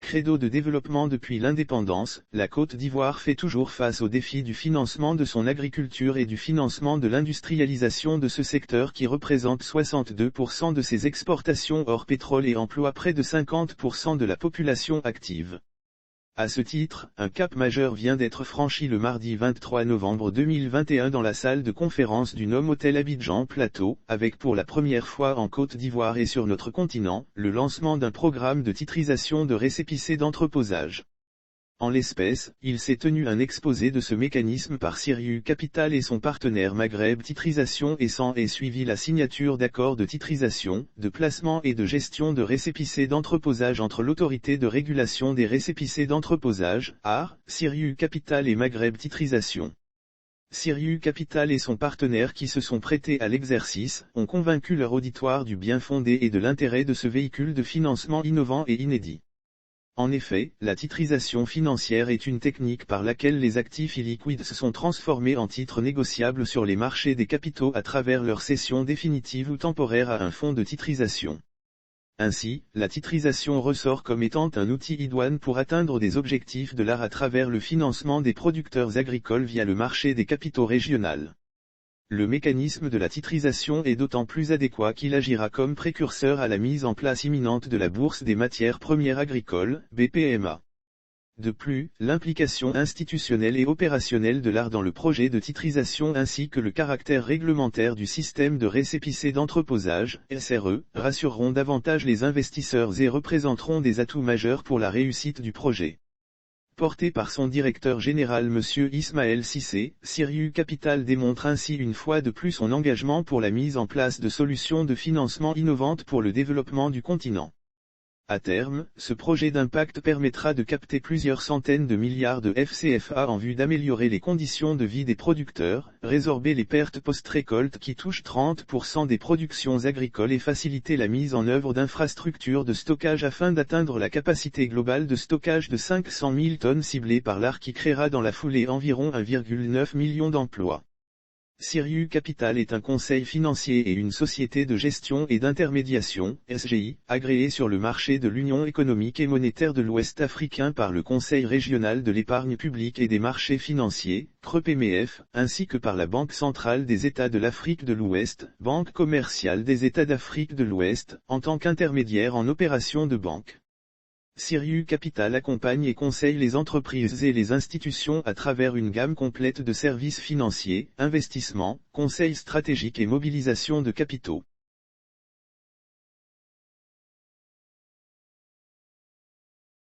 credo de développement depuis l'indépendance, la Côte d'Ivoire fait toujours face au défi du financement de son agriculture et du financement de l'industrialisation de ce secteur qui représente 62% de ses exportations hors pétrole et emploie près de 50% de la population active. À ce titre, un cap majeur vient d'être franchi le mardi 23 novembre 2021 dans la salle de conférence du Novotel Abidjan Plateau, avec pour la première fois en Côte d'Ivoire et sur notre continent, le lancement d'un programme de titrisation de récépissés d'entreposage. En l'espèce, il s'est tenu un exposé de ce mécanisme par Sirius Capital et son partenaire Maghreb Titrisation et s'en est suivi la signature d'accords de titrisation, de placement et de gestion de récépissés d'entreposage entre l'autorité de régulation des récépissés d'entreposage, AR, Sirius Capital et Maghreb Titrisation. Sirius Capital et son partenaire qui se sont prêtés à l'exercice, ont convaincu leur auditoire du bien fondé et de l'intérêt de ce véhicule de financement innovant et inédit. En effet, la titrisation financière est une technique par laquelle les actifs illiquides se sont transformés en titres négociables sur les marchés des capitaux à travers leur cession définitive ou temporaire à un fonds de titrisation. Ainsi, la titrisation ressort comme étant un outil idoine pour atteindre des objectifs de l'art à travers le financement des producteurs agricoles via le marché des capitaux régional. Le mécanisme de la titrisation est d'autant plus adéquat qu'il agira comme précurseur à la mise en place imminente de la Bourse des matières premières agricoles, BPMA. De plus, l'implication institutionnelle et opérationnelle de l'art dans le projet de titrisation ainsi que le caractère réglementaire du système de récépissé d'entreposage, SRE, rassureront davantage les investisseurs et représenteront des atouts majeurs pour la réussite du projet. Porté par son directeur général M. Ismaël Cissé, Sirius Capital démontre ainsi une fois de plus son engagement pour la mise en place de solutions de financement innovantes pour le développement du continent. À terme, ce projet d'impact permettra de capter plusieurs centaines de milliards de FCFA en vue d'améliorer les conditions de vie des producteurs, résorber les pertes post-récolte qui touchent 30% des productions agricoles et faciliter la mise en œuvre d'infrastructures de stockage afin d'atteindre la capacité globale de stockage de 500 000 tonnes ciblée par l'AR qui créera dans la foulée environ 1,9 million d'emplois. Sirius Capital est un conseil financier et une société de gestion et d'intermédiation, SGI, agréée sur le marché de l'Union économique et monétaire de l'Ouest africain par le Conseil régional de l'épargne publique et des marchés financiers, CREPMF, ainsi que par la Banque centrale des États de l'Afrique de l'Ouest, Banque commerciale des États d'Afrique de l'Ouest, en tant qu'intermédiaire en opérations de banque. Sirius Capital accompagne et conseille les entreprises et les institutions à travers une gamme complète de services financiers, investissements, conseils stratégiques et mobilisation de capitaux.